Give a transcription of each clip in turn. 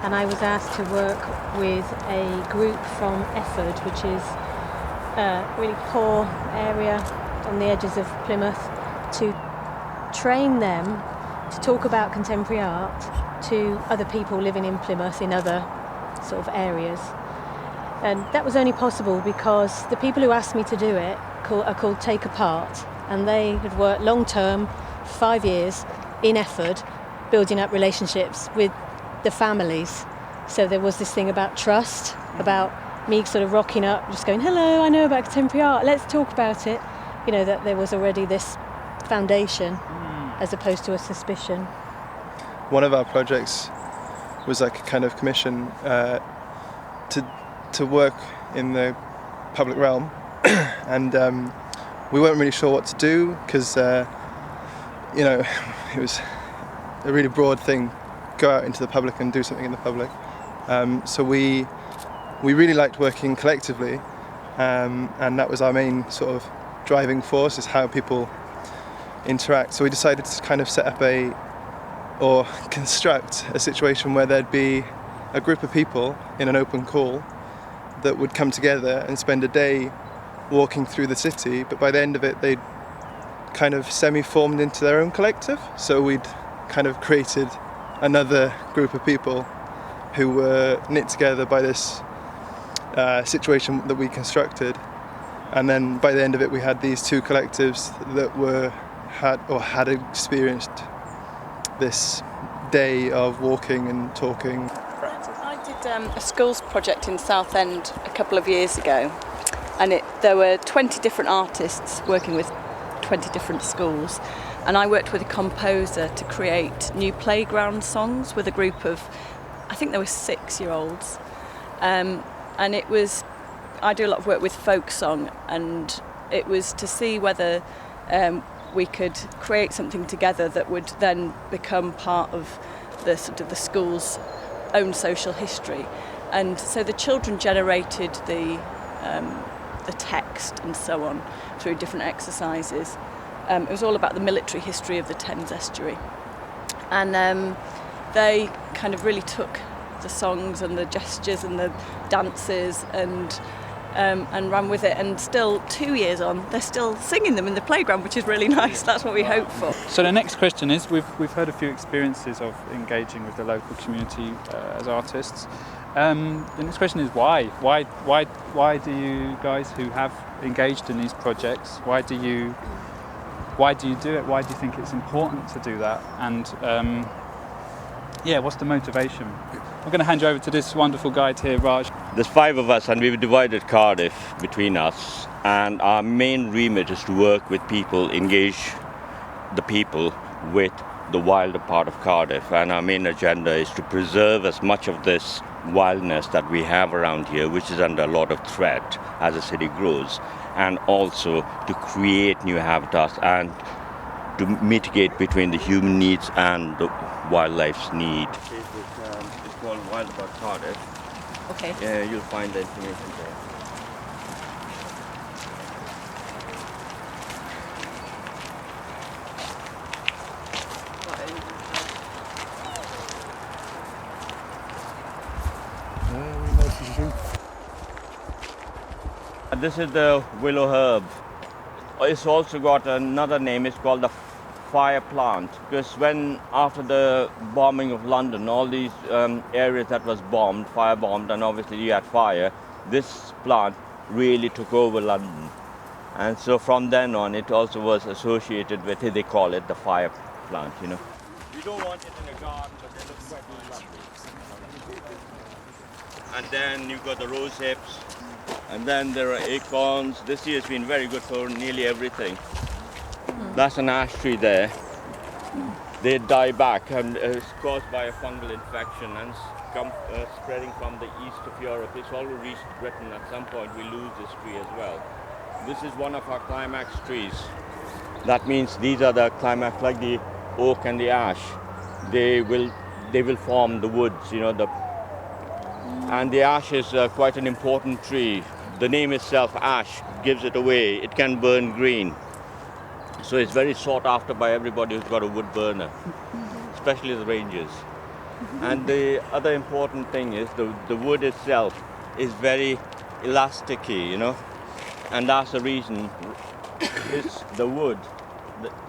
and I was asked to work with a group from Efford, which is a really poor area on the edges of Plymouth, to train them to talk about contemporary art to other people living in Plymouth in other sort of areas. And that was only possible because the people who asked me to do it are called Take Apart, and they had worked long term, 5 years, in Efford, building up relationships with the families. So there was this thing about trust, about me sort of rocking up, just going, hello, I know about contemporary art, let's talk about it. You know, that there was already this foundation as opposed to a suspicion. One of our projects was like a kind of commission to work in the public realm, and we weren't really sure what to do because you know, it was a really broad thing, go out into the public and do something in the public. So we really liked working collectively, and that was our main sort of driving force, is how people interact. So we decided to kind of set up or construct a situation where there'd be a group of people in an open call that would come together and spend a day walking through the city, but by the end of it they'd kind of semi-formed into their own collective. So we'd kind of created another group of people who were knit together by this situation that we constructed, and then by the end of it we had these two collectives that had experienced this day of walking and talking. I did a schools project in Southend a couple of years ago, and there were 20 different artists working with 20 different schools, and I worked with a composer to create new playground songs with a group of, I think there were 6-year-olds, and I do a lot of work with folk song, and it was to see whether we could create something together that would then become part of the sort of the school's own social history. And so the children generated the text and so on through different exercises. It was all about the military history of the Thames estuary, and they kind of really took the songs and the gestures and the dances and ran with it, and still 2 years on they're still singing them in the playground, which is really nice. That's what we hope for. So the next question is, we've heard a few experiences of engaging with the local community as artists. The next question is why do you guys who have engaged in these projects, why do you do it? Why do you think it's important to do that? And what's the motivation? I'm going to hand you over to this wonderful guide here, Raj. There's 5 of us, and we've divided Cardiff between us, and our main remit is to work with people, engage the people with the wilder part of Cardiff, and our main agenda is to preserve as much of this wildness that we have around here, which is under a lot of threat as the city grows, and also to create new habitats and to mitigate between the human needs and the wildlife's need. It's called Wild About Cardiff. Okay. Yeah, you'll find the information there. This is the willow herb. It's also got another name. It's called the fire plant, because after the bombing of London, all these areas that was firebombed, and obviously you had fire, this plant really took over London. And so from then on, it also was associated with it. They call it the fire plant, you know. You don't want it in a garden, but they look quite lovely. And then you've got the rose hips, and then there are acorns. This year has been very good for nearly everything. That's an ash tree there. They die back, and it's caused by a fungal infection, and spreading from the east of Europe. It's already reached Britain. At some point we lose this tree as well. This is one of our climax trees. That means these are the climax, like the oak and the ash. They will form the woods, you know. And the ash is quite an important tree. The name itself, ash, gives it away. It can burn green. So it's very sought after by everybody who's got a wood burner, especially the rangers. And the other important thing is the wood itself is very elasticy, and that's the reason it's the wood.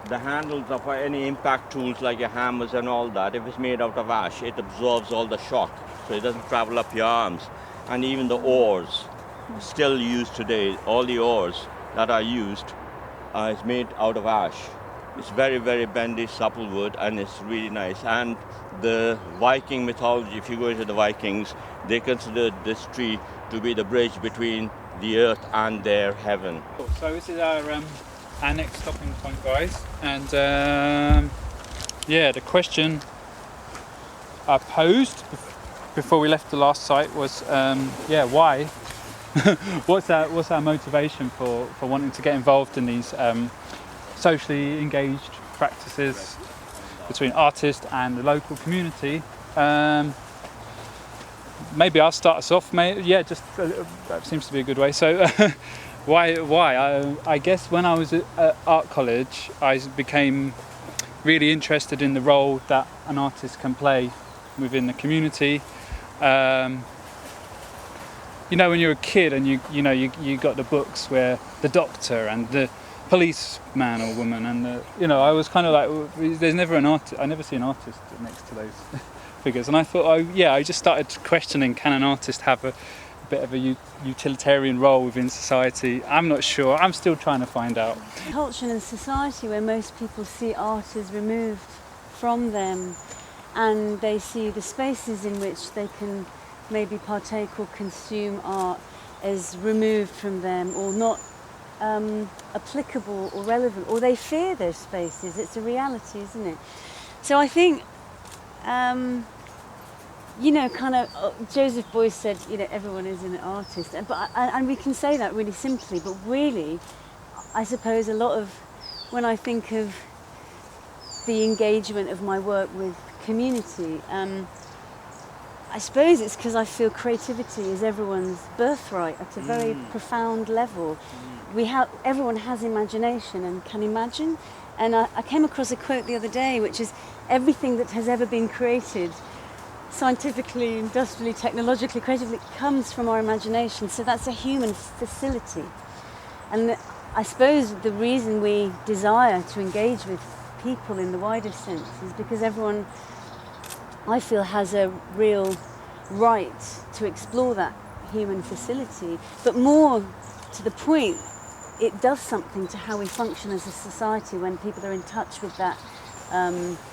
The handles of any impact tools like your hammers and all that, if it's made out of ash, it absorbs all the shock, so it doesn't travel up your arms. And even the oars, still used today, all the oars that are used is made out of ash. It's very, very bendy, supple wood, and it's really nice. And the Viking mythology, if you go into the Vikings, they considered this tree to be the bridge between the earth and their heaven. So this is our next stopping point, guys, and the question I posed before we left the last site was why what's our motivation for wanting to get involved in these socially engaged practices between artists and the local community. Maybe I'll start us off, that seems to be a good way. So why? I guess when I was at art college, I became really interested in the role that an artist can play within the community. When you're a kid and you got the books where the doctor and the policeman or woman and I was kind of like, there's never an artist. I never see an artist next to those figures, and I thought, I just started questioning, can an artist have a bit of a utilitarian role within society? I'm not sure. I'm still trying to find out. Culture and society where most people see art as removed from them, and they see the spaces in which they can maybe partake or consume art as removed from them or not applicable or relevant, or they fear those spaces. It's a reality, isn't it? So I think Joseph Beuys said, everyone is an artist, and we can say that really simply, but really, I suppose a lot of, when I think of the engagement of my work with community, I suppose it's because I feel creativity is everyone's birthright at a very profound level. Everyone has imagination and can imagine, and I came across a quote the other day, which is, everything that has ever been created scientifically, industrially, technologically, creatively, comes from our imagination. So that's a human facility. And I suppose the reason we desire to engage with people in the wider sense is because everyone, I feel, has a real right to explore that human facility. But more to the point, it does something to how we function as a society when people are in touch with that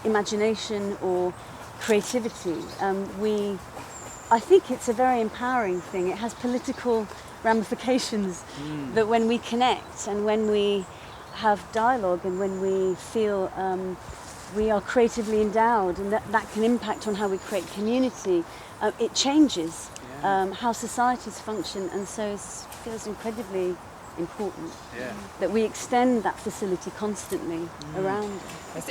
imagination or creativity. I think it's a very empowering thing. It has political ramifications that when we connect and when we have dialogue and when we feel we are creatively endowed, and that can impact on how we create community, it changes how societies function, and so it feels incredibly important that we extend that facility constantly around us.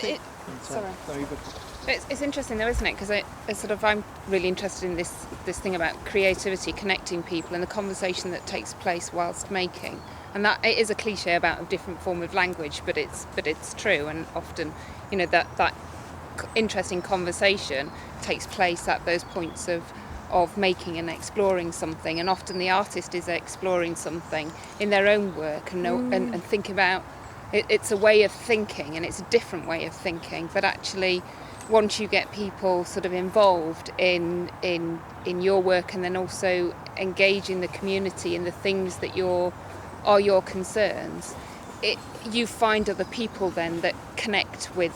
It's interesting though, isn't it? Because I'm really interested in this thing about creativity, connecting people, and the conversation that takes place whilst making. And that it is a cliche about a different form of language, but it's true. And often, that interesting conversation takes place at those points of making and exploring something. And often the artist is exploring something in their own work and think about it. It's a way of thinking, and it's a different way of thinking. But actually, once you get people sort of involved in your work, and then also engaging the community in the things that are your concerns, you find other people then that connect with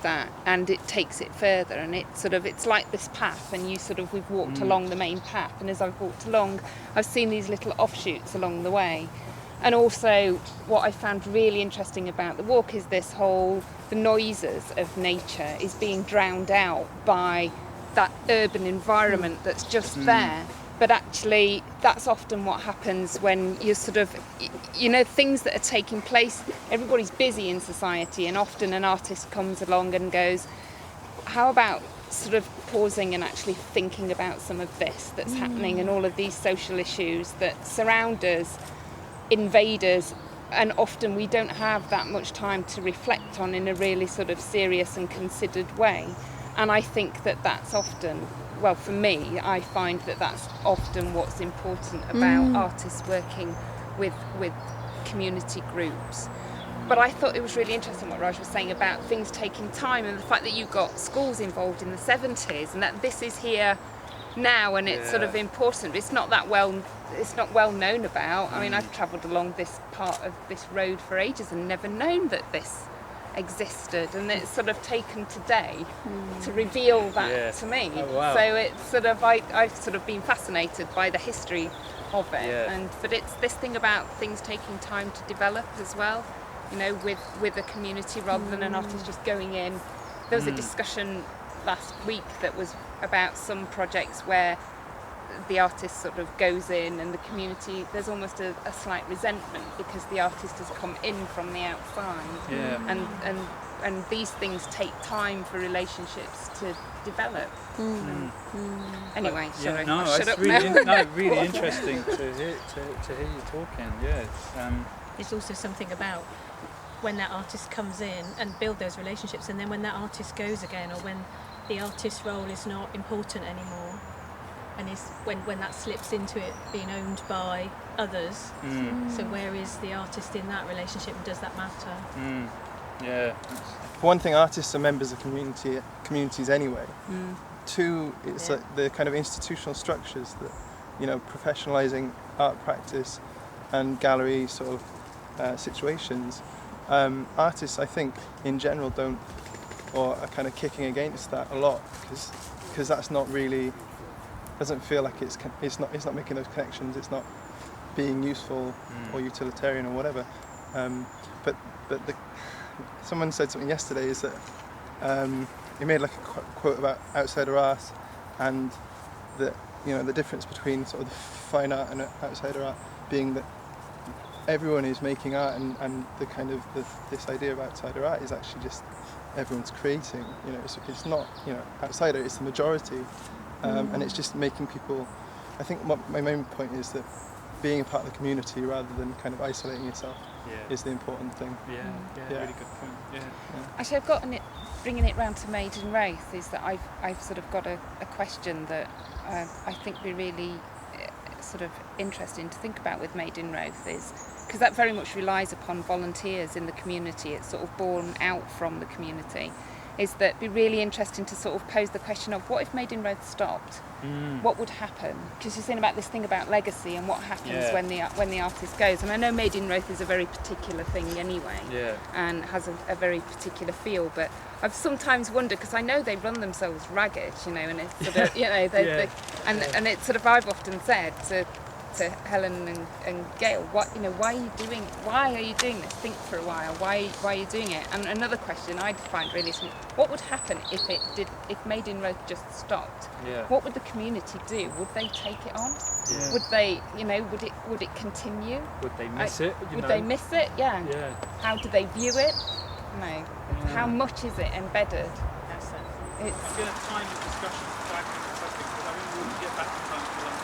that, and it takes it further. And it's like this path, and we've walked along the main path, and as I've walked along, I've seen these little offshoots along the way. And also, what I found really interesting about the walk is the noises of nature is being drowned out by that urban environment that's just there. But actually, that's often what happens when you're things that are taking place. Everybody's busy in society, and often an artist comes along and goes, how about pausing and actually thinking about some of this that's happening, and all of these social issues that surround us, invade us, and often we don't have that much time to reflect on in a really serious and considered way. And I think that that's often, well, for me, I find that that's often what's important about artists working with community groups. But I thought it was really interesting what Raj was saying about things taking time, and the fact that you got schools involved in the 70s, and that this is here now, and it's sort of important. It's not well known about. I mean, I've travelled along this part of this road for ages and never known that this existed, and it's sort of taken today to reveal that to me. Oh, wow. So it's sort of I've sort of been fascinated by the history of it, but it's this thing about things taking time to develop as well, you know, with a community rather than an artist just going in. There was a discussion last week that was about some projects where the artist sort of goes in and the community, there's almost a slight resentment because the artist has come in from the outside. And these things take time for relationships to develop. Anyway, shut up now? Really interesting to hear you talking. It's also something about when that artist comes in and build those relationships, and then when that artist goes again, or when the artist's role is not important anymore, and is when that slips into it being owned by others. So where is the artist in that relationship, and does that matter? For one thing, artists are members of communities anyway. Two, it's like the kind of institutional structures that, you know, professionalising art practice and gallery sort of situations. Artists, I think, in general don't, or are kind of kicking against that a lot, because that's not really, doesn't feel like it's not making those connections. It's not being useful or utilitarian or whatever. But someone said something yesterday, is that he made like a quote about outsider art, and that, you know, the difference between sort of the fine art and outsider art being that everyone is making art, and the kind of this idea of outsider art is actually just everyone's creating. You know, it's not, you know, outsider, it's the majority, and it's just making people. I think my main point is that being a part of the community rather than kind of isolating yourself is the important thing. Really good point. Actually, I've got bringing it round to Maiden Wraith, is that I've sort of got a question that I think would be really sort of interesting to think about with Maiden Wraith, is because that very much relies upon volunteers in the community. It's sort of born out from the community. Is that it'd be really interesting to sort of pose the question of, what if Maiden Wraith stopped? What would happen? Because you're saying about this thing about legacy and what happens when the artist goes. And I know Maiden Wraith is a very particular thing anyway, and has a very particular feel. But I've sometimes wondered, because I know they run themselves ragged, you know, and it's sort of, you know, and it's sort of, I've often said to Helen and Gail, why are you doing this? Think for a while. Why are you doing it? And another question I'd find really is, what would happen if Maiden Wraith just stopped? What would the community do? Would they take it on? Would they, you know, would it continue? Would they miss it? Would they miss it? Yeah. How do they view it? No. How much is it embedded? It's been a time of discussion for 5 minutes, I think, because I think we'll get back in time for lunch.